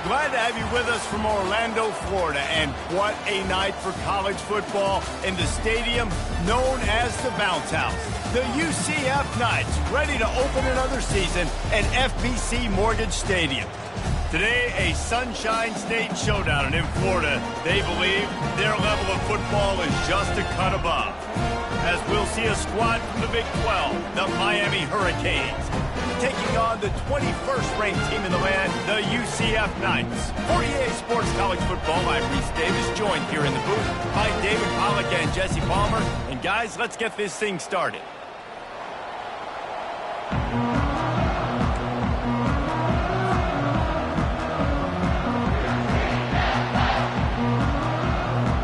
Glad to have you with us from Orlando, Florida. And what a night for college football in the stadium known as the Bounce House. The UCF Knights ready to open another season at FBC Mortgage Stadium. Today, a Sunshine State showdown. And in Florida, they believe their level of football is just a cut above. As we'll see a squad from the Big 12, the Miami Hurricanes, taking on the 21st ranked team in the land, the UCF Knights. For EA Sports College Football, I'm Reese Davis, joined here in the booth by David Pollack and Jesse Palmer. And guys, let's get this thing started.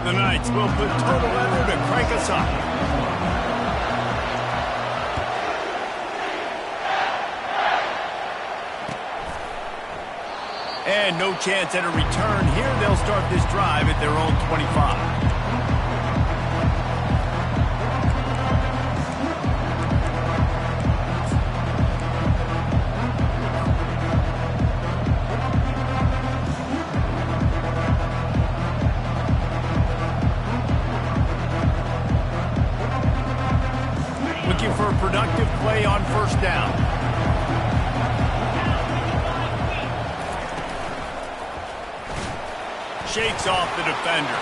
The Knights will put total leather to crank us up. And no chance at a return here. They'll start this drive at their own 25. Looking for a productive play on first down. Shakes off the defender.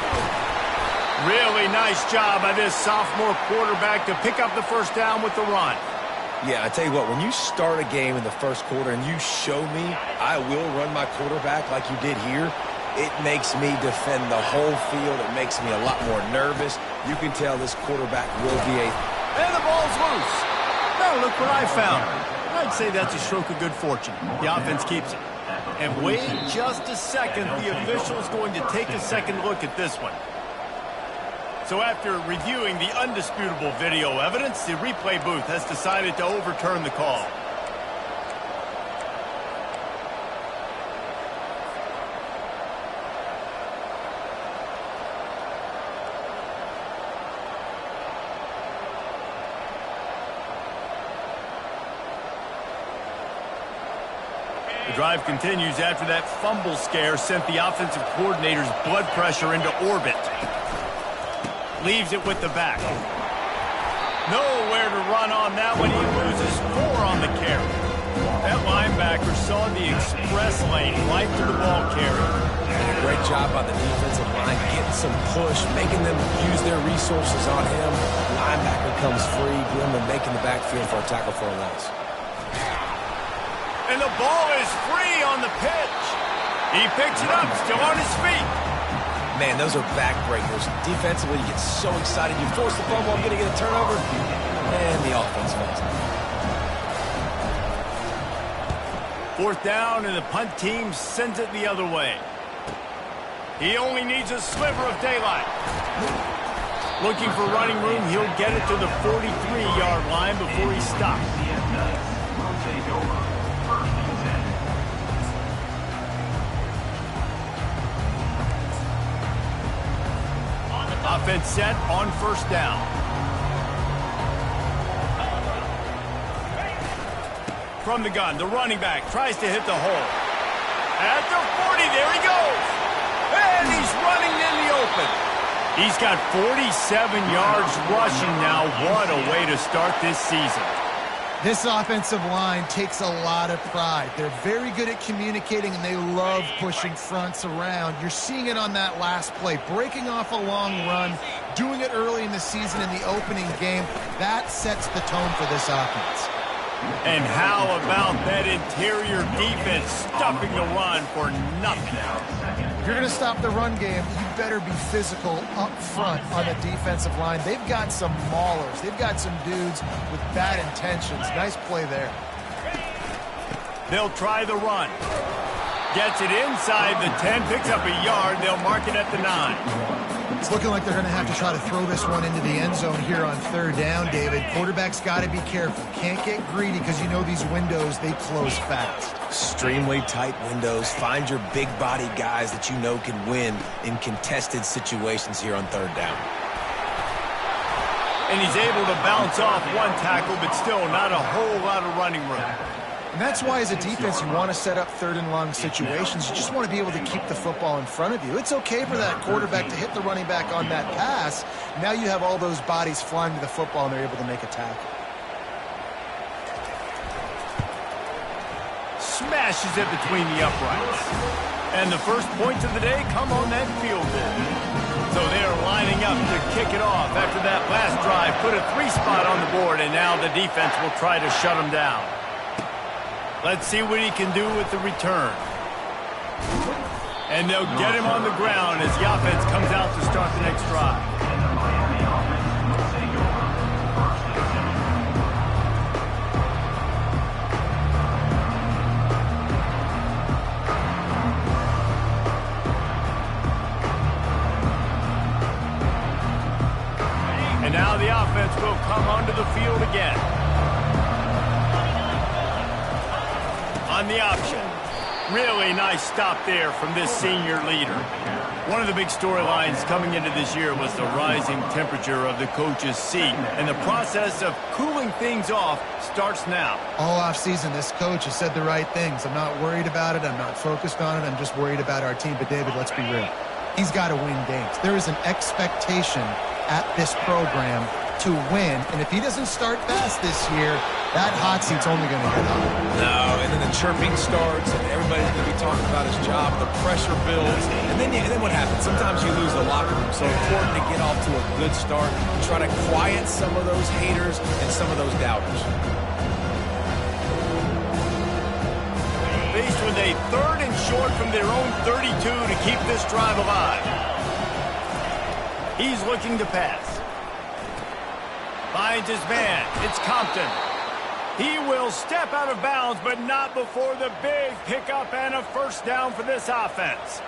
Really nice job by this sophomore quarterback to pick up the first down with the run. Yeah, I tell you what, when you start a game in the first quarter and you show me I will run my quarterback like you did here, it makes me defend the whole field. It makes me a lot more nervous. You can tell this quarterback will be a... And the ball's loose. Now look what I found. I'd say that's a stroke of good fortune. The offense keeps it. And wait just a second, the official's going to take a second look at this one. So after reviewing the undisputable video evidence, the replay booth has decided to overturn the call. The drive continues after that fumble scare sent the offensive coordinator's blood pressure into orbit. Leaves it with the back. Nowhere to run on that one. He loses 4 on the carry. That linebacker saw the express lane right to the ball carrier. Great job by the defensive line, getting some push, making them use their resources on him. Linebacker comes free, Gilman making the backfield for a tackle for a loss. And the ball is free on the pitch. He picks it up, still on his feet. Man, those are backbreakers. Defensively, you get so excited. You force the fumble, I'm going to get a turnover. And the offense falls. 4th down, and the punt team sends it the other way. He only needs a sliver of daylight. Looking for running room, he'll get it to the 43-yard line before he stops. Offense set on first down. from the gun. The running back tries to hit the hole. At the 40, there he goes. And he's running in the open. He's got 47 yards rushing now. What a way to start this season. This offensive line takes a lot of pride. They're very good at communicating, and they love pushing fronts around. You're seeing it on that last play, breaking off a long run, doing it early in the season in the opening game. That sets the tone for this offense. And how about that interior defense stopping the run for nothing? If you're going to stop the run game, you better be physical up front on the defensive line. They've got some maulers. They've got some dudes with bad intentions. Nice play there. They'll try the run. Gets it inside the 10, picks up a yard. They'll mark it at the 9. It's looking like they're going to have to try to throw this one into the end zone here on third down, David. Quarterback's got to be careful. Can't get greedy because you know these windows, they close fast. Extremely tight windows. Find your big-bodied guys that you know can win in contested situations here on third down. And he's able to bounce off one tackle, but still not a whole lot of running room. And that's why, as a defense, you want to set up third and long situations. You just want to be able to keep the football in front of you. It's okay for that quarterback to hit the running back on that pass. Now you have all those bodies flying to the football, and they're able to make a tackle. Smashes it between the uprights. And the first points of the day come on that field goal. So they're lining up to kick it off after that last drive. Put a 3-spot on the board, and now the defense will try to shut them down. Let's see what he can do with the return. And they'll get him on the ground as the offense comes out to start the next drive. And now the offense will come onto the field again. On the option. Really nice stop there from this senior leader. One of the big storylines coming into this year was the rising temperature of the coach's seat. And the process of cooling things off starts now. All offseason, this coach has said the right things. I'm not worried about it. I'm not focused on it. I'm just worried about our team. But, David, let's be real. He's got to win games. There is an expectation at this program to win. And if he doesn't start fast this year, that hot seat's only going to get up. No, and then the chirping starts, and everybody's going to be talking about his job. The pressure builds, and then what happens? Sometimes you lose the locker room. So important to get off to a good start and try to quiet some of those haters and some of those doubters. Faced with a 3rd and short from their own 32 to keep this drive alive. He's looking to pass. Finds his man. It's Compton. He will step out of bounds, but not before the big pickup and a first down for this offense.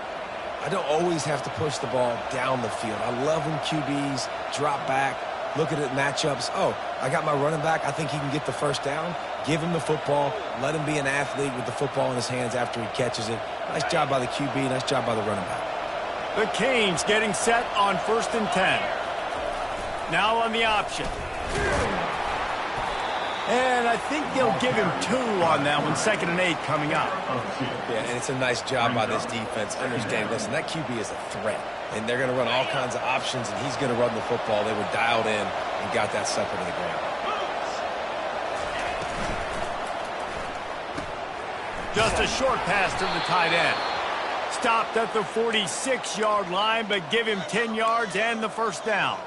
I don't always have to push the ball down the field. I love when QBs drop back, look at it matchups. Oh, I got my running back. I think he can get the first down. Give him the football. Let him be an athlete with the football in his hands after he catches it. Nice job by the QB. Nice job by the running back. The Canes getting set on 1st and 10. Now on the option. And I think they'll give him 2 on that one. 2nd and 8 coming up. Yeah, and it's a nice job by this defense. Understand, listen, that QB is a threat. And they're going to run all kinds of options, and he's going to run the football. They were dialed in and got that sucker to the ground. Just a short pass to the tight end. Stopped at the 46-yard line, but give him 10 yards and the first down.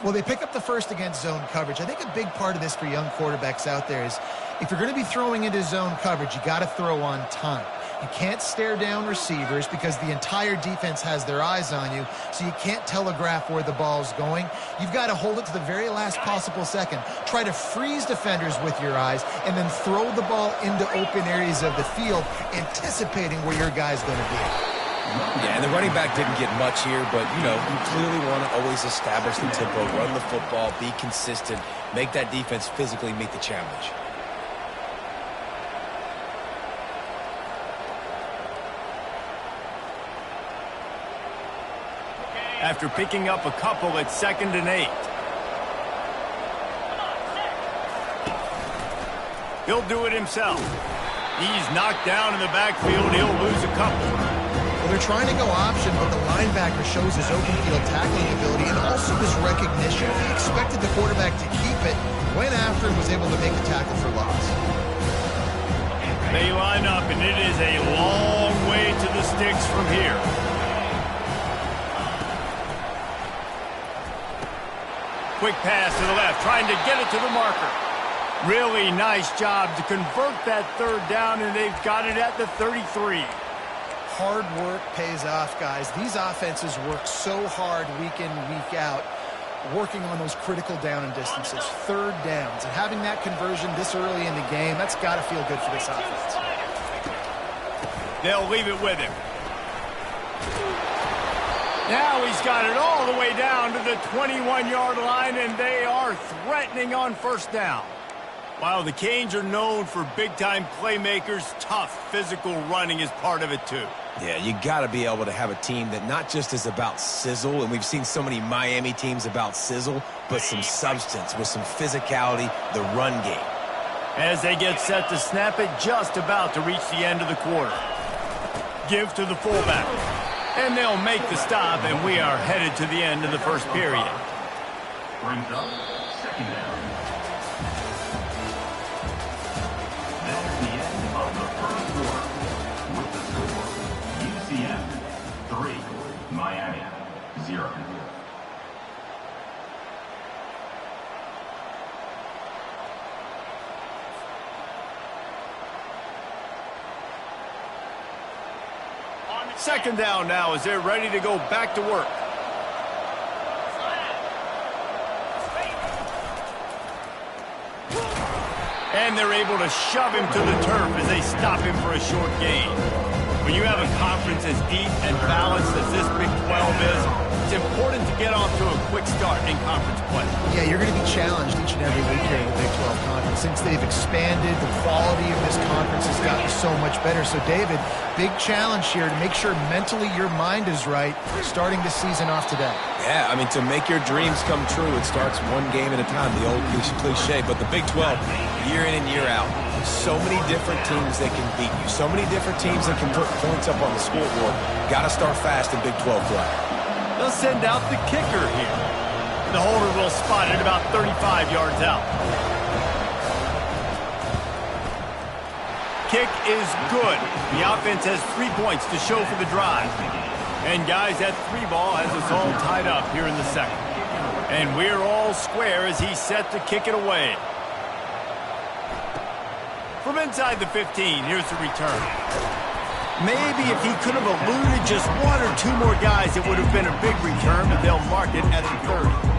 Well, they pick up the first against zone coverage. I think a big part of this for young quarterbacks out there is if you're going to be throwing into zone coverage, you got to throw on time. You can't stare down receivers because the entire defense has their eyes on you, so you can't telegraph where the ball's going. You've got to hold it to the very last possible second. Try to freeze defenders with your eyes and then throw the ball into open areas of the field, anticipating where your guy's going to be. Yeah, and the running back didn't get much here, but, you know, you clearly want to always establish the tempo, run the football, be consistent, make that defense physically meet the challenge. After picking up a couple at 2nd and 8. He'll do it himself. He's knocked down in the backfield. He'll lose a couple. Well, they're trying to go option, but the linebacker shows his open field tackling ability and also his recognition. He expected the quarterback to keep it, went after and was able to make the tackle for loss. They line up, and it is a long way to the sticks from here. Quick pass to the left, trying to get it to the marker. Really nice job to convert that third down, and they've got it at the 33. Hard work pays off, guys. These offenses work so hard week in, week out, working on those critical down and distances, third downs. And having that conversion this early in the game, that's got to feel good for this offense. They'll leave it with him. Now he's got it all the way down to the 21-yard line, and they are threatening on first down. While the Canes are known for big-time playmakers, tough physical running is part of it too. Yeah, you got to be able to have a team that not just is about sizzle, and we've seen so many Miami teams about sizzle, but some substance with some physicality, the run game. As they get set to snap it, just about to reach the end of the quarter. Give to the fullback. And they'll make the stop, and we are headed to the end of the first period. Brings up second down. That's the end of the first quarter. With the score, UCF 3, Miami 0. Second down now as they're ready to go back to work. And they're able to shove him to the turf as they stop him for a short gain. When you have a conference as deep and balanced as this Big 12 is, it's important to get off to a quick start in conference play. Yeah, you're going to be challenged each and every week here in the Big 12 Conference. Since they've expanded, the quality of this conference has gotten so much better. So, David, big challenge here to make sure mentally your mind is right starting the season off today. Yeah, I mean, to make your dreams come true, it starts one game at a time, the old cliche. But the Big 12, year in and year out, so many different teams that can beat you, so many different teams that can put points up on the scoreboard. Got to start fast in Big 12 play. They'll send out the kicker here. The holder will spot it about 35 yards out. Kick is good. The offense has 3 points to show for the drive. And guys, that 3-ball has us all tied up here in the second. And we're all square as he's set to kick it away. From inside the 15, here's the return. Maybe if he could have eluded just one or two more guys, it would have been a big return, but they'll mark it at the 30.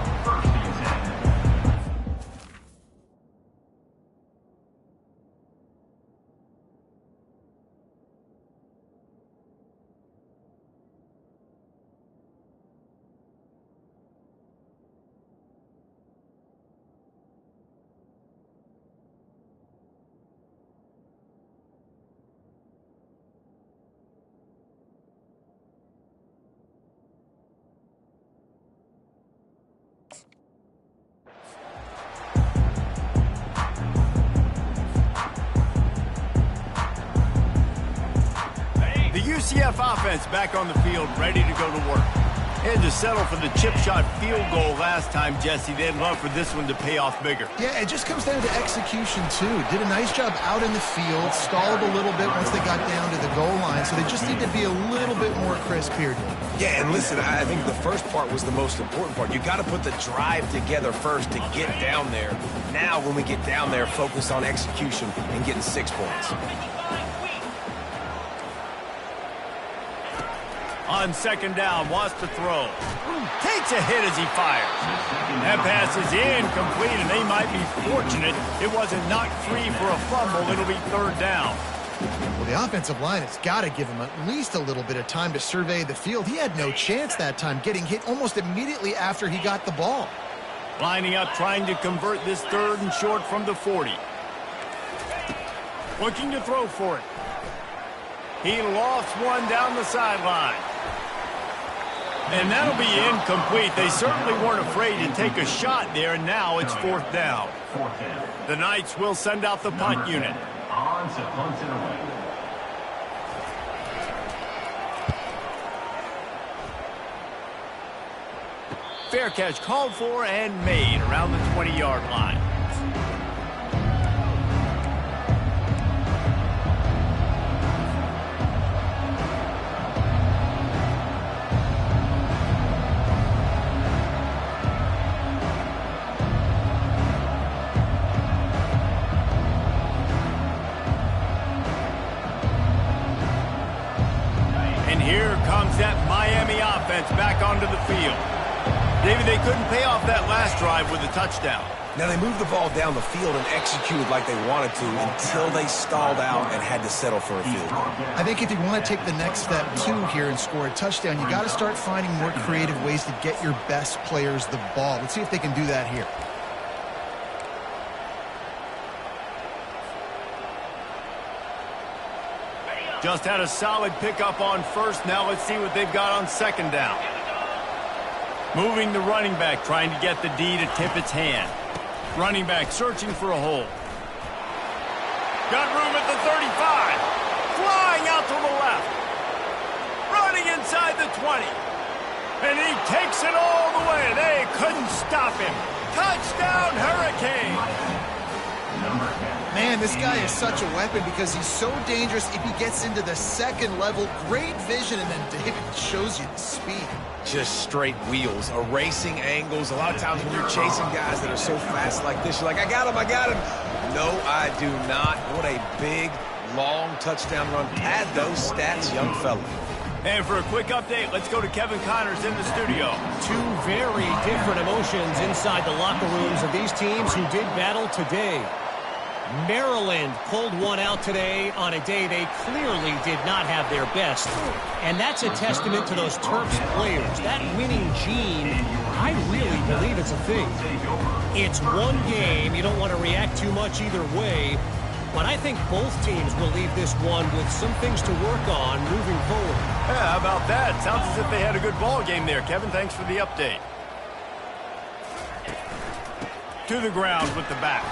UCF offense back on the field, ready to go to work. Had to settle for the chip shot field goal last time, Jesse. They'd love for this one to pay off bigger. Yeah, it just comes down to execution, too. Did a nice job out in the field, stalled a little bit once they got down to the goal line, so they just need to be a little bit more crisp here. Yeah, and listen, I think the first part was the most important part. You got to put the drive together first to get down there. Now, when we get down there, focus on execution and getting 6 points. On second down, wants to throw. Takes a hit as he fires. That pass is incomplete, and they might be fortunate it wasn't knocked free for a fumble. It'll be third down. Well, the offensive line has got to give him at least a little bit of time to survey the field. He had no chance that time, getting hit almost immediately after he got the ball. Lining up, trying to convert this third and short from the 40. Looking to throw for it. He lost one down the sideline. And that'll be incomplete. They certainly weren't afraid to take a shot there, and now it's 4th down. The Knights will send out the punt unit. On to punt it away. Fair catch called for and made around the 20-yard line. And here comes that Miami offense back onto the field. David, they couldn't pay off that last drive with a touchdown. Now, they moved the ball down the field and executed like they wanted to until they stalled out and had to settle for a field goal. I think if you want to take the next step, too, here and score a touchdown, you got to start finding more creative ways to get your best players the ball. Let's see if they can do that here. Just had a solid pickup on first. Now let's see what they've got on 2nd down. Moving the running back, trying to get the D to tip its hand. Running back searching for a hole. Got room at the 35. Flying out to the left. Running inside the 20. And he takes it all the way. They couldn't stop him. Touchdown, Hurricane. Man, this guy is such a weapon because he's so dangerous if he gets into the 2nd level. Great vision, and then David shows you the speed. Just straight wheels, erasing angles. A lot of times when you're chasing guys that are so fast like this, you're like, I got him, I got him. No, I do not. What a big, long touchdown run. Pad those stats, young fella. And for a quick update, let's go to Kevin Connors in the studio. Two very different emotions inside the locker rooms of these teams who did battle today. Maryland pulled one out today on a day they clearly did not have their best. And that's a testament to those Terps players. That winning gene, I really believe it's a thing. It's one game. You don't want to react too much either way. But I think both teams will leave this one with some things to work on moving forward. Yeah, how about that? Sounds as if they had a good ball game there. Kevin, thanks for the update. To the ground with the back.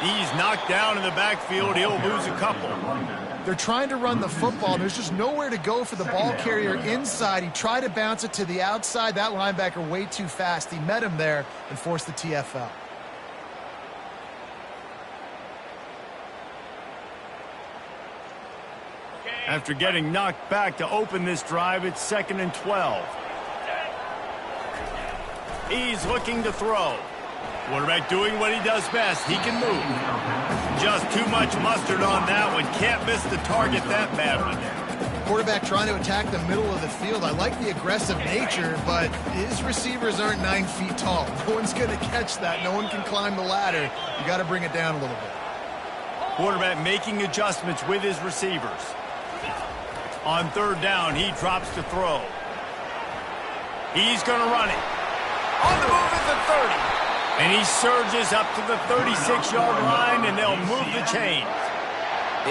He's knocked down in the backfield. He'll lose a couple. They're trying to run the football. There's just nowhere to go for the ball carrier inside. He tried to bounce it to the outside. That linebacker way too fast. He met him there and forced the TFL. After getting knocked back to open this drive, it's 2nd and 12. He's looking to throw. Quarterback doing what he does best. He can move. Just too much mustard on that one. Can't miss the target that badly. Quarterback trying to attack the middle of the field. I like the aggressive nature, but his receivers aren't 9 feet tall. No one's going to catch that. No one can climb the ladder. You got to bring it down a little bit. Quarterback making adjustments with his receivers. On 3rd down, he drops to throw. He's going to run it. On the move at the 30. And he surges up to the 36-yard line, and they'll move the chains.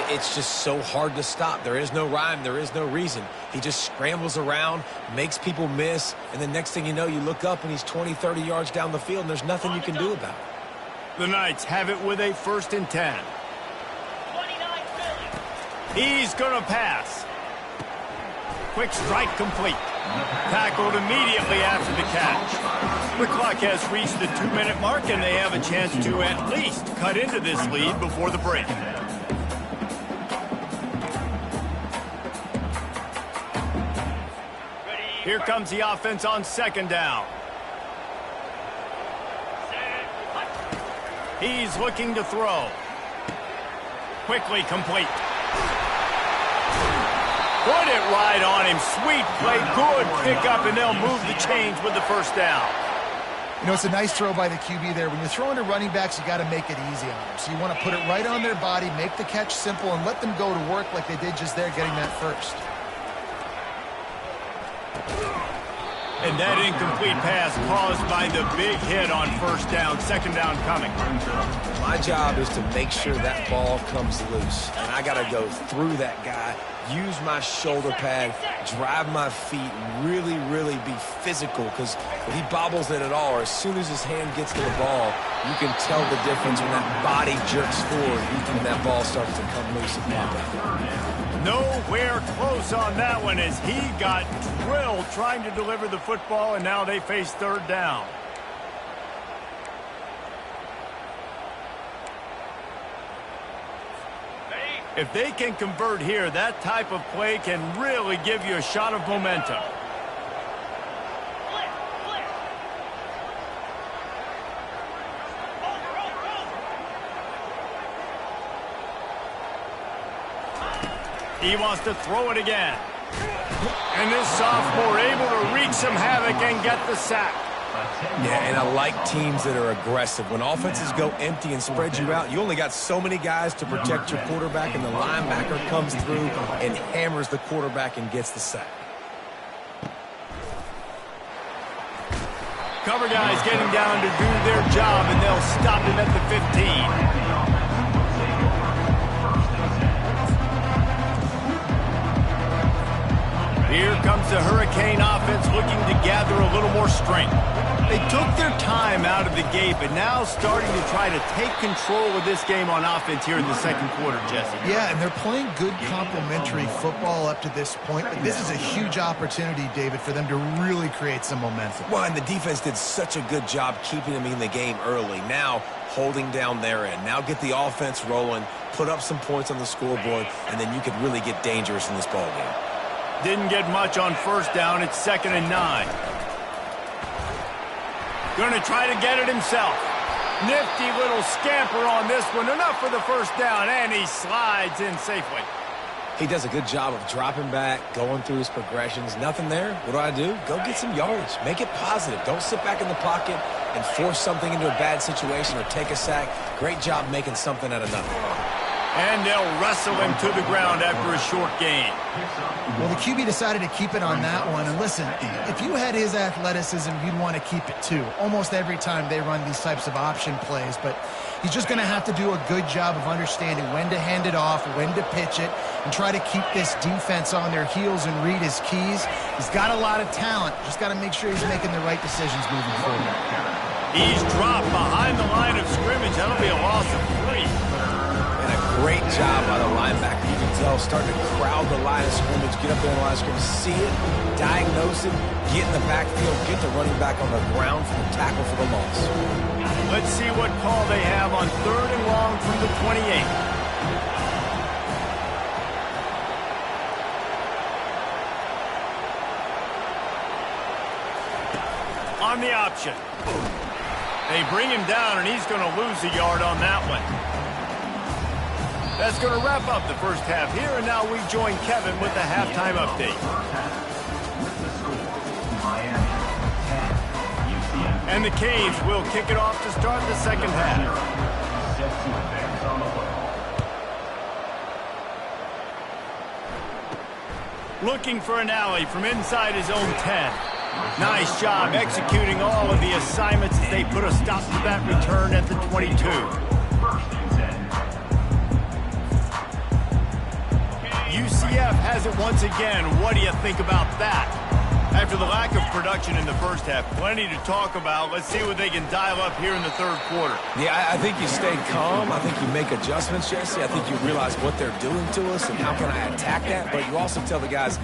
It's just so hard to stop. There is no rhyme. There is no reason. He just scrambles around, makes people miss, and the next thing you know, you look up, and he's 20, 30 yards down the field, and there's nothing you can do about it. The Knights have it with a 1st and 10. He's going to pass. Quick strike complete. Tackled immediately after the catch. The clock has reached the 2-minute mark, and they have a chance to at least cut into this lead before the break. Here comes the offense on 2nd down. He's looking to throw. Quickly complete. Put it right on him. Sweet play. Good pickup, and they'll move the chains with the 1st down. You know, it's a nice throw by the QB there. When you're throwing to running backs, you got to make it easy on them. So you want to put it right on their body, make the catch simple, and let them go to work like they did just there, getting that first. And that incomplete pass caused by the big hit on 1st down. 2nd down coming. My job is to make sure that ball comes loose. And I got to go through that guy, use my shoulder pad, drive my feet, really, really be physical, because if he bobbles it at all, or as soon as his hand gets to the ball, you can tell the difference when that body jerks forward and that ball starts to come loose and pop out. Nowhere close on that one as he got drilled trying to deliver the football, and now they face third down. If they can convert here, that type of play can really give you a shot of momentum. He wants to throw it again. And this sophomore able to wreak some havoc and get the sack. Yeah, and I like teams that are aggressive. When offenses go empty and spread you out, you only got so many guys to protect your quarterback, and the linebacker comes through and hammers the quarterback and gets the sack. Cover guys getting down to do their job, and they'll stop him at the 15. Here comes the Hurricane offense looking to gather a little more strength. They took their time out of the gate, but now starting to try to take control of this game on offense here in the second quarter, Jesse. Yeah, and they're playing good complementary football up to this point, but this is a huge opportunity, David, for them to really create some momentum. Well, and the defense did such a good job keeping them in the game early. Now, holding down their end. Now get the offense rolling, put up some points on the scoreboard, and then you could really get dangerous in this ball game. Didn't get much on first down. It's 2nd and 9. Going to try to get it himself. Nifty little scamper on this one. Enough for the first down, and he slides in safely. He does a good job of dropping back, going through his progressions. Nothing there. What do? Go get some yardage. Make it positive. Don't sit back in the pocket and force something into a bad situation or take a sack. Great job making something out of nothing. And they'll wrestle him to the ground after a short gain. Well, the QB decided to keep it on that one. And listen, if you had his athleticism, you'd want to keep it too. Almost every time they run these types of option plays. But he's just going to have to do a good job of understanding when to hand it off, when to pitch it, and try to keep this defense on their heels and read his keys. He's got a lot of talent. Just got to make sure he's making the right decisions moving forward. He's dropped behind the line of scrimmage. That'll be a loss of 3. Great job by the linebacker. You can tell, starting to crowd the line of scrimmage, get up there in the line of scrimmage, see it, diagnose it, get in the backfield, get the running back on the ground for the tackle for the loss. Let's see what call they have on 3rd and long from the 28. On the option. They bring him down, and he's going to lose a yard on that one. That's going to wrap up the first half here, and now we join Kevin with the halftime update. And the Canes will kick it off to start the second half. Looking for an alley from inside his own 10. Nice job executing all of the assignments as they put a stop to that return at the 22. UCF has it once again. What do you think about that? After the lack of production in the first half, plenty to talk about. Let's see what they can dial up here in the third quarter. Yeah, I think you stay calm. I think you make adjustments, Jesse. I think you realize what they're doing to us and how can I attack that. But you also tell the guys,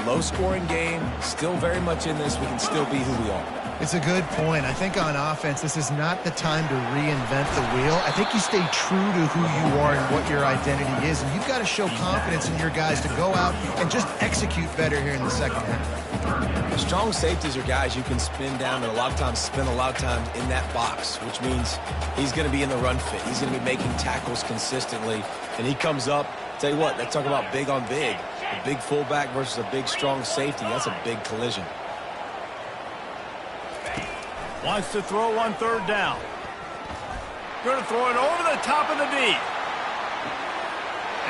low-scoring game, still very much in this. We can still be who we are. It's a good point. I think on offense, this is not the time to reinvent the wheel. I think you stay true to who you are and what your identity is. And you've got to show confidence in your guys to go out and just execute better here in the second half. Strong safeties are guys you can spin down and a lot of times spend a lot of time in that box, which means he's going to be in the run fit. He's going to be making tackles consistently. And he comes up, tell you what, they talk about big on big. A big fullback versus a big, strong safety. That's a big collision. Wants to throw on 3rd down. Going to throw it over the top of the D.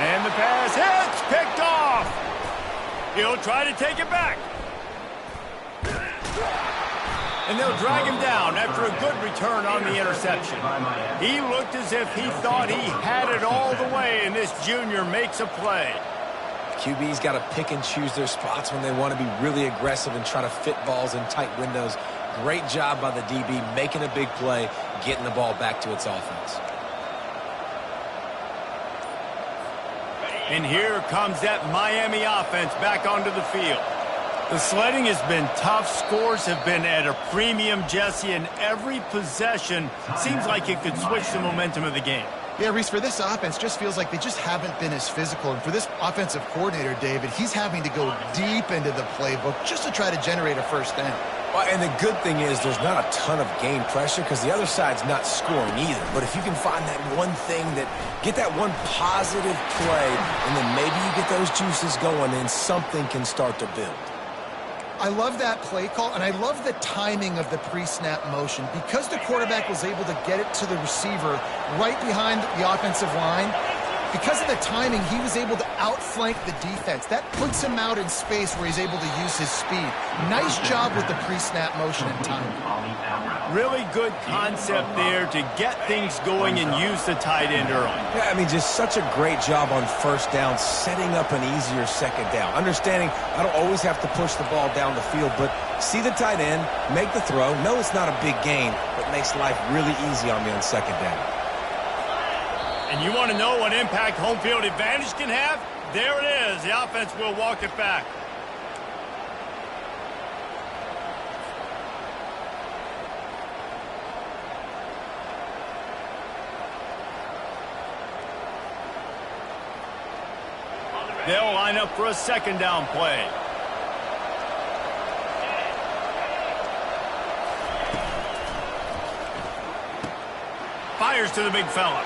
And the pass hits, picked off. He'll try to take it back. And they'll drag him down after a good return on the interception. He looked as if he thought he had it all the way, and this junior makes a play. QB's got to pick and choose their spots when they want to be really aggressive and try to fit balls in tight windows. Great job by the DB making a big play, getting the ball back to its offense. And here comes that Miami offense back onto the field. The sledding has been tough. Scores have been at a premium, Jesse, and every possession seems like it could switch the momentum of the game. Yeah, Reese, for this offense, just feels like they just haven't been as physical. And for this offensive coordinator, David, he's having to go deep into the playbook just to try to generate a first down. Well, and the good thing is there's not a ton of game pressure because the other side's not scoring either. But if you can find that one thing get that one positive play, and then maybe you get those juices going, then something can start to build. I love that play call, and I love the timing of the pre-snap motion. Because the quarterback was able to get it to the receiver right behind the offensive line, because of the timing, he was able to outflank the defense. That puts him out in space where he's able to use his speed. Nice job with the pre-snap motion and timing. Really good concept there to get things going and use the tight end early. Yeah, I mean, just such a great job on first down, setting up an easier second down. Understanding I don't always have to push the ball down the field, but see the tight end, make the throw. No, it's not a big gain, but makes life really easy on me on second down. And you want to know what impact home field advantage can have? There it is. The offense will walk it back. They'll line up for a second down play. Fires to the big fella.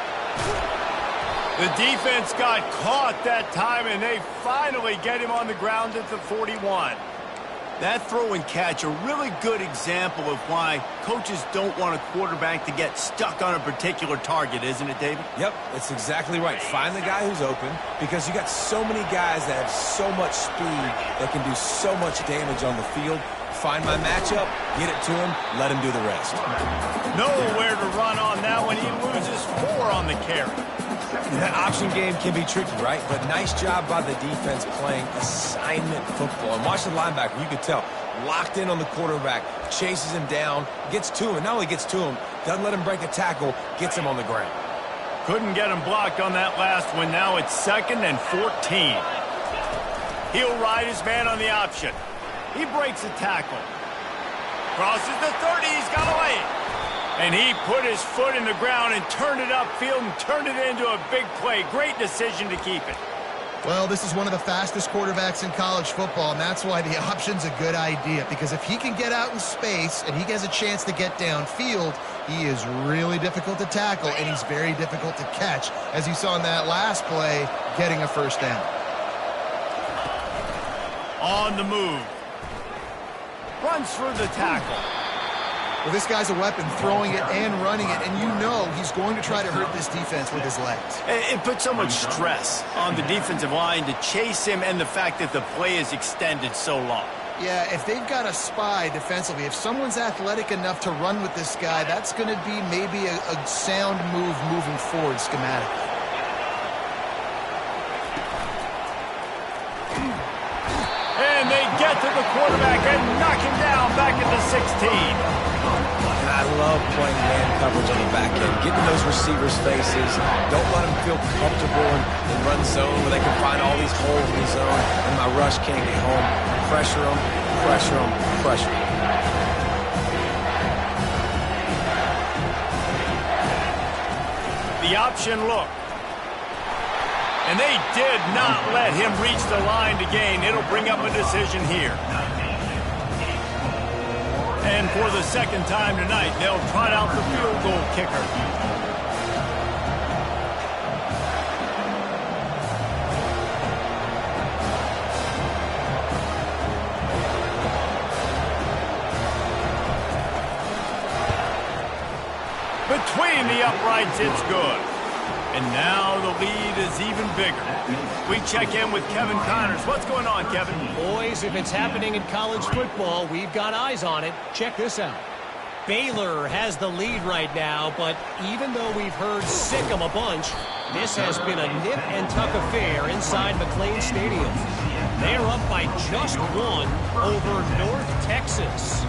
The defense got caught that time, and they finally get him on the ground at the 41. That throw and catch, a really good example of why coaches don't want a quarterback to get stuck on a particular target, isn't it, David? Yep, that's exactly right. Find the guy who's open, because you got so many guys that have so much speed that can do so much damage on the field. Find my matchup, get it to him, let him do the rest. Nowhere to run on that one. He loses 4 on the carry. That option game can be tricky, right? But nice job by the defense playing assignment football. And watch the linebacker. You could tell. Locked in on the quarterback. Chases him down. Gets to him. And not only gets to him, doesn't let him break a tackle. Gets him on the ground. Couldn't get him blocked on that last one. Now it's 2nd and 14. He'll ride his man on the option. He breaks a tackle. Crosses the 30. He's got away. And he put his foot in the ground and turned it upfield and turned it into a big play. Great decision to keep it. Well, this is one of the fastest quarterbacks in college football, and that's why the option's a good idea. Because if he can get out in space and he has a chance to get downfield, he is really difficult to tackle, and he's very difficult to catch, as you saw in that last play, getting a first down. On the move. Runs through the tackle. Well, this guy's a weapon, throwing it and running it, and you know he's going to try to hurt this defense with his legs. It puts so much stress on the defensive line to chase him, and the fact that the play is extended so long. Yeah, if they've got a spy defensively, if someone's athletic enough to run with this guy, that's going to be maybe a sound move moving forward schematically. And they get to the quarterback and knock him down back at the 16. And I love playing man coverage on the back end, getting those receivers' faces. Don't let them feel comfortable in run zone where they can find all these holes in the zone, and my rush can't get home. Pressure them, pressure them, pressure them. The option look. And they did not let him reach the line to gain. It'll bring up a decision here. And for the second time tonight, they'll trot out the field goal kicker. Between the uprights, it's good. And now the lead is even bigger. We check in with Kevin Connors. What's going on, Kevin? Boys, if it's happening in college football, we've got eyes on it. Check this out. Baylor has the lead right now, but even though we've heard sick 'em a bunch, this has been a nip-and-tuck affair inside McLean Stadium. They're up by just one over North Texas.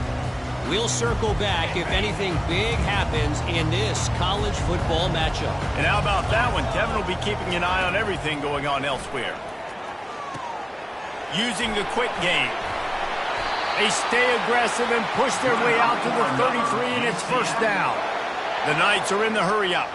We'll circle back if anything big happens in this college football matchup. And how about that one? Kevin will be keeping an eye on everything going on elsewhere. Using the quick game. They stay aggressive and push their way out to the 33, and it's first down. The Knights are in the hurry-up.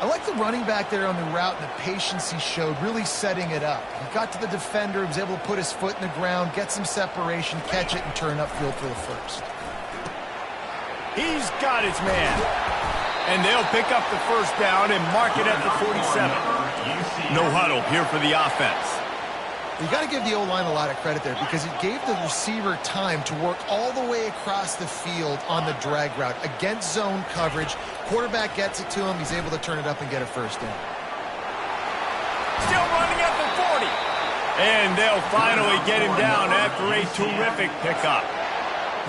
I like the running back there on the route and the patience he showed, really setting it up. He got to the defender, he was able to put his foot in the ground, get some separation, catch it, and turn upfield for the first. He's got his man. And they'll pick up the first down and mark it at the 47. No huddle here for the offense. You got to give the O-line a lot of credit there because it gave the receiver time to work all the way across the field on the drag route against zone coverage. Quarterback gets it to him. He's able to turn it up and get a first down. Still running at the 40. And they'll finally get him down after a terrific pickup.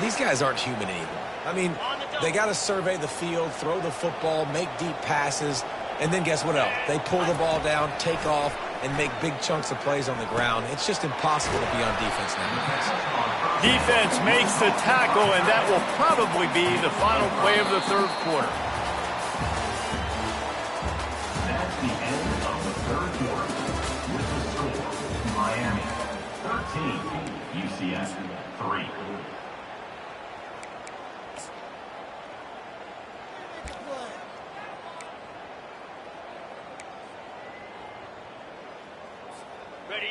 These guys aren't human anymore. I mean, they got to survey the field, throw the football, make deep passes, and then guess what else? They pull the ball down, take off, and make big chunks of plays on the ground. It's just impossible to be on defense nowadays. Defense makes the tackle, and that will probably be the final play of the third quarter. That's the end of the third quarter. With the score, Miami 13, UCF 3.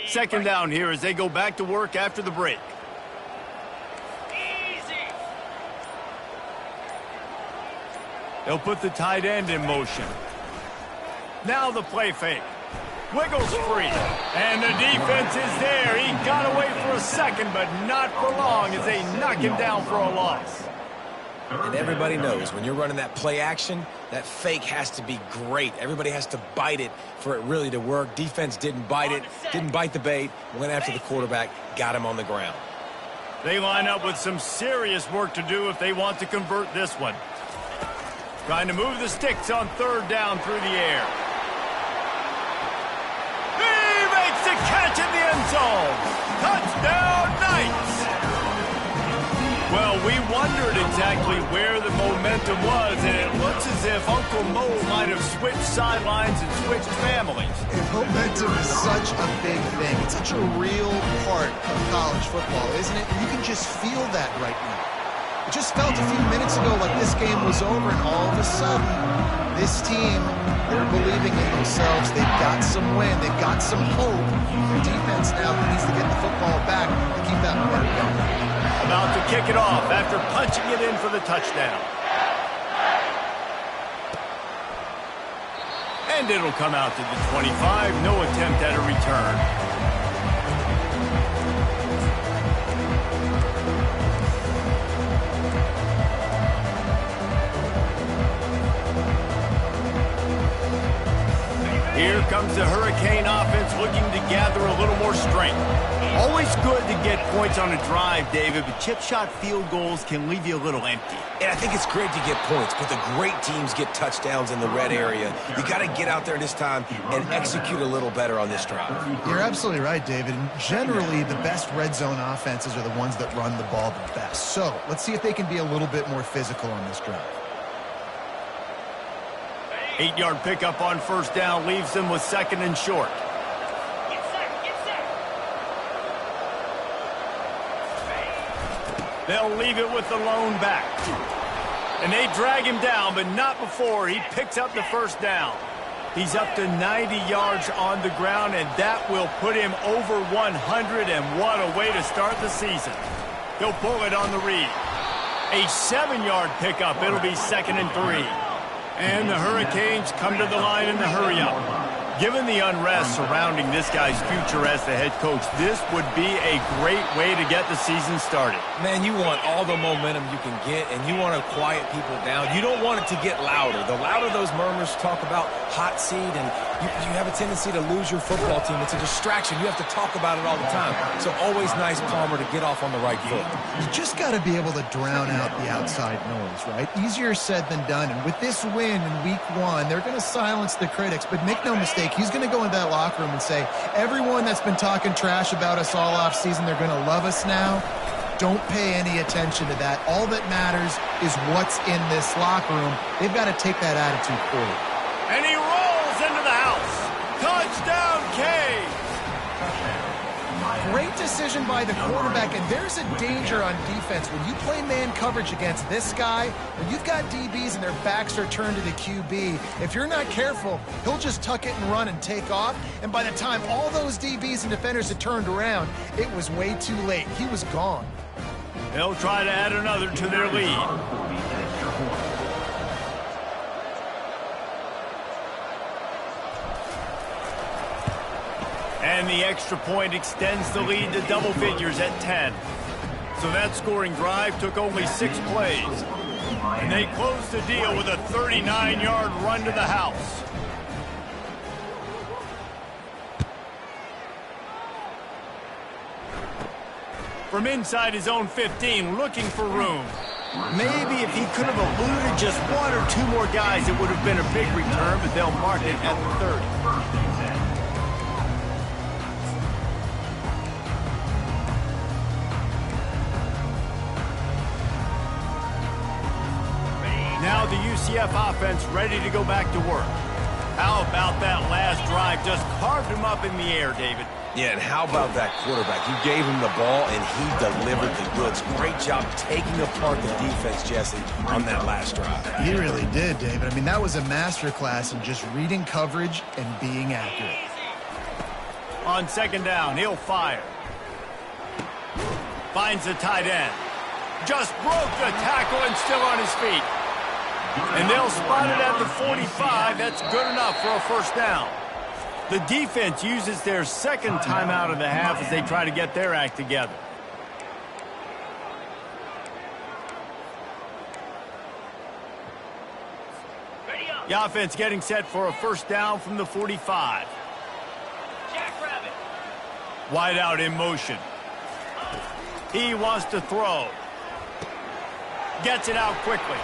Second down here as they go back to work after the break. They'll put the tight end in motion. Now the play fake. Wiggles free. And the defense is there. He got away for a second, but not for long as they knock him down for a loss. And everybody knows when you're running that play action, that fake has to be great. Everybody has to bite it for it really to work. Defense didn't bite it, didn't bite the bait, went after the quarterback, got him on the ground. They line up with some serious work to do if they want to convert this one. Trying to move the sticks on third down through the air. He makes the catch in the end zone. Touchdown, Knights! Well, we wondered exactly where the momentum was, and it looks as if Uncle Mo might have switched sidelines and switched families. And momentum is such a big thing. It's such a real part of college football, isn't it? And you can just feel that right now. It just felt a few minutes ago like this game was over, and all of a sudden, this team, they're believing in themselves. They've got some wind. They've got some hope. Their defense now needs to get the football back to keep that momentum going. About to kick it off after punching it in for the touchdown. And it'll come out to the 25. No attempt at a return. Here comes the Hurricane offense looking to gather a little more strength. Always good to get points on a drive, David, but chip shot field goals can leave you a little empty. And I think it's great to get points, but the great teams get touchdowns in the red area. You got to get out there this time and execute a little better on this drive. You're absolutely right, David. And generally, the best red zone offenses are the ones that run the ball the best. So let's see if they can be a little bit more physical on this drive. 8-yard pickup on first down leaves them with second and short. They'll leave it with the lone back. And they drag him down, but not before he picks up the first down. He's up to 90 yards on the ground, and that will put him over 100, and what a way to start the season. He'll pull it on the read. A 7-yard pickup. It'll be second and 3. And the Hurricanes come to the line in the hurry-up. Given the unrest surrounding this guy's future as the head coach, this would be a great way to get the season started. Man, you want all the momentum you can get, and you want to quiet people down. You don't want it to get louder. The louder those murmurs talk about hot seat and you have a tendency to lose your football team. It's a distraction. You have to talk about it all the time. So always nice, Palmer, to get off on the right foot. You just got to be able to drown out the outside noise, right? Easier said than done. And with this win in week 1, they're going to silence the critics. But make no mistake, he's going to go into that locker room and say, everyone that's been talking trash about us all off season, they're going to love us now. Don't pay any attention to that. All that matters is what's in this locker room. They've got to take that attitude forward. And he rolls into the house. Touchdown, K. Great decision by the quarterback, and there's a danger on defense. When you play man coverage against this guy, when you've got DBs and their backs are turned to the QB, if you're not careful, he'll just tuck it and run and take off. And by the time all those DBs and defenders had turned around, it was way too late. He was gone. They'll try to add another to their lead. And the extra point extends the lead to double figures at 10. So that scoring drive took only 6 plays. And they closed the deal with a 39-yard run to the house. From inside his own 15, looking for room. Maybe if he could have eluded just 1 or 2 more guys, it would have been a big return, but they'll mark it at the 30. Now the UCF offense ready to go back to work. How about that last drive? Just carved him up in the air, David. Yeah, and how about that quarterback? You gave him the ball, and he delivered the goods. Great job taking apart the defense, Jesse, on that last drive. He really did, David. I mean, that was a masterclass in just reading coverage and being accurate. On second down, he'll fire. Finds the tight end. Just broke the tackle and still on his feet. And they'll spot it at the 45. That's good enough for a first down. The defense uses their second timeout of the half as they try to get their act together. The offense getting set for a first down from the 45. Wide out in motion. He wants to throw. Gets it out quickly.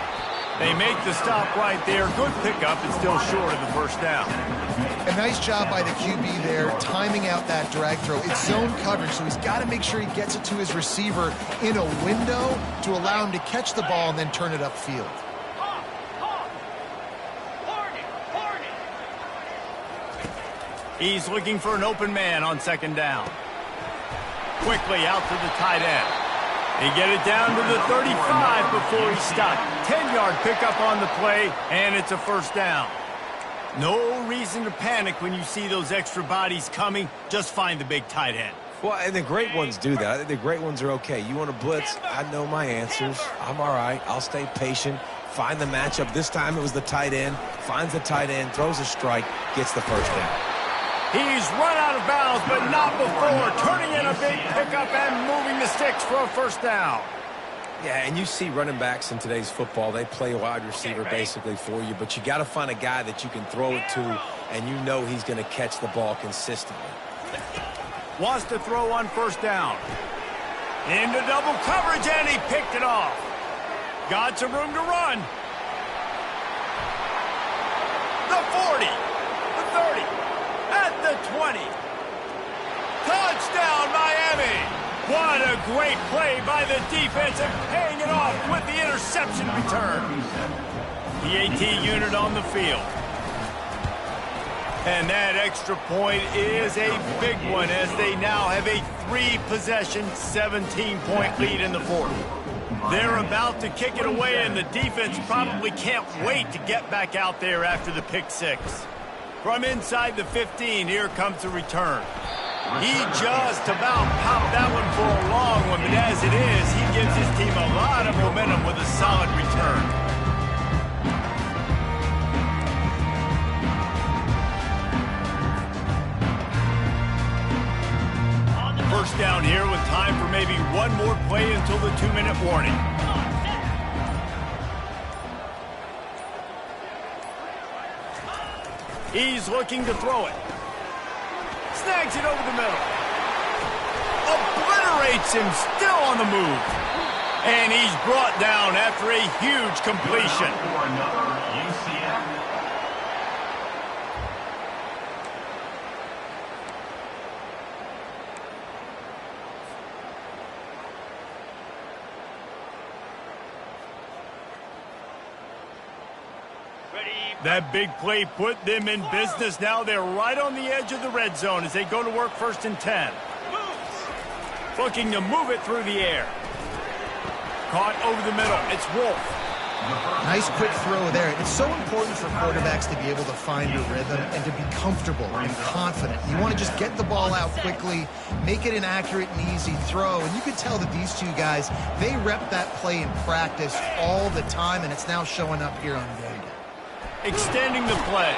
They make the stop right there. Good pickup and still short of the first down. A nice job by the QB there, timing out that drag throw. It's zone coverage, so he's got to make sure he gets it to his receiver in a window to allow him to catch the ball and then turn it upfield. He's looking for an open man on second down. Quickly out to the tight end. They get it down to the 35 before he stopped. 10-yard pickup on the play, and it's a first down. No reason to panic when you see those extra bodies coming. Just find the big tight end. Well, and the great ones do that. I think the great ones are okay. You want to blitz? I know my answers. I'm all right. I'll stay patient. Find the matchup. This time it was the tight end. Finds the tight end, throws a strike, gets the first down. He's run out of bounds, but not before. Turning in a big pickup and moving the sticks for a first down. Yeah, and you see running backs in today's football, they play a wide receiver basically for you, but you got to find a guy that you can throw it to, and you know he's going to catch the ball consistently. Wants to throw on first down. Into double coverage, and he picked it off. Got some room to run. The 40, the 30, at the 20. Touchdown, Miami! What a great play by the defense and paying it off with the interception return. The AT unit on the field. And that extra point is a big one as they now have a 3-possession, 17-point lead in the fourth. They're about to kick it away, and the defense probably can't wait to get back out there after the pick six. From inside the 15, here comes the return. He just about popped that one for a long one, but as it is, he gives his team a lot of momentum with a solid return. First down here with time for maybe one more play until the 2-minute warning. He's looking to throw it. Snags it over the middle. Obliterates him, still on the move. And he's brought down after a huge completion. For another UCF. That big play put them in business. Now they're right on the edge of the red zone as they go to work 1st and 10. Looking to move it through the air. Caught over the middle. It's Wolf. Nice quick throw there. It's so important for quarterbacks to be able to find a rhythm and to be comfortable and confident. You want to just get the ball out quickly, make it an accurate and easy throw. And you could tell that these two guys, they rep that play in practice all the time, and it's now showing up here on game day. Extending the play.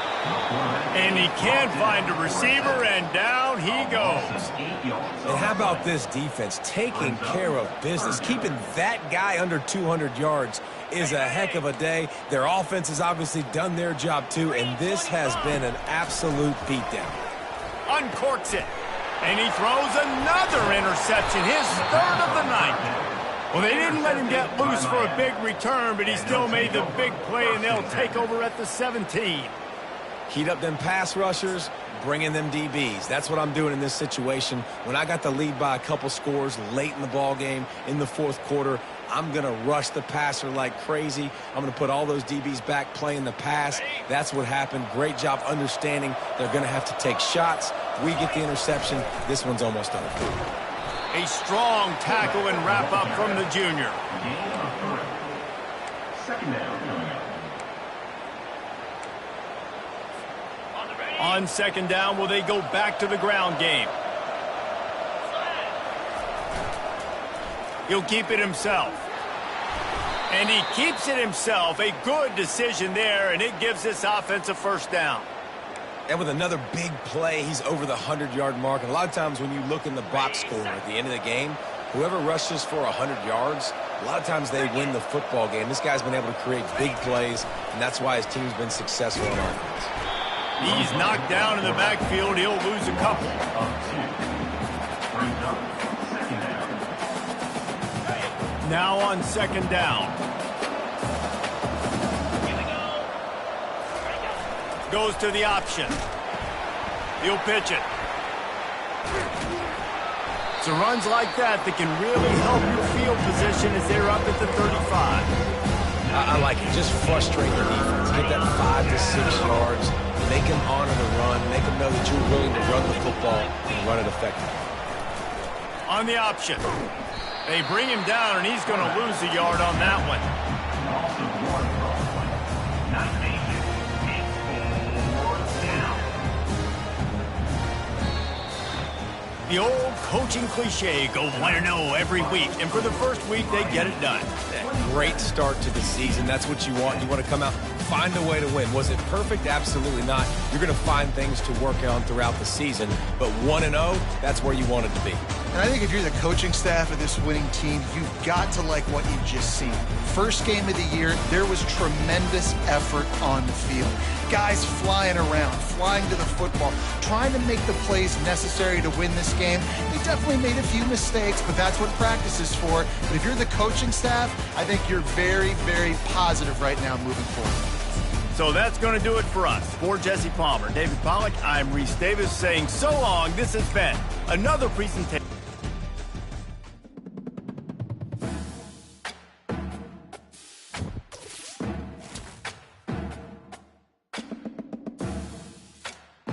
And he can't find a receiver, and down he goes. And how about this defense taking care of business? Keeping that guy under 200 yards is a heck of a day. Their offense has obviously done their job too, and this has been an absolute beatdown. Uncorks it. And he throws another interception, his 3rd of the night. Well, they didn't let him get loose for a big return, but he still made the big play, and they'll take over at the 17. Heat up them pass rushers, bring in them DBs. That's what I'm doing in this situation. When I got the lead by a couple scores late in the ball game in the 4th quarter, I'm going to rush the passer like crazy. I'm going to put all those DBs back playing the pass. That's what happened. Great job understanding they're going to have to take shots. We get the interception. This one's almost over. A strong tackle and wrap up from the junior. On 2nd down, will they go back to the ground game? He'll keep it himself. And he keeps it himself. A good decision there, and it gives this offense a 1st down. And with another big play, he's over the 100-yard mark. And a lot of times when you look in the box score at the end of the game, whoever rushes for 100 yards, a lot of times they win the football game. This guy's been able to create big plays, and that's why his team's been successful on offense. He's knocked down in the backfield. He'll lose a couple. Now on 2nd down. Goes to the option. He'll pitch it. It's runs like that can really help your field position as they're up at the 35. I like it. Just frustrate the defense. Get that 5 to 6 yards. Make them honor the run. Make them know that you're willing to run the football and run it effectively. On the option. They bring him down, and he's going to lose a yard on that one. The old coaching cliche, go 1-0 every week. And for the first week, they get it done. Great start to the season. That's what you want. You want to come out, find a way to win. Was it perfect? Absolutely not. You're going to find things to work on throughout the season. But 1-0, that's where you want it to be. And I think if you're the coaching staff of this winning team, you've got to like what you've just seen. First game of the year, there was tremendous effort on the field. Guys flying around, flying to the football, trying to make the plays necessary to win this game. They definitely made a few mistakes, but that's what practice is for. But if you're the coaching staff, I think you're very, very positive right now moving forward. So that's going to do it for us. For Jesse Palmer, David Pollack, I'm Reese Davis saying so long. This has been another presentation.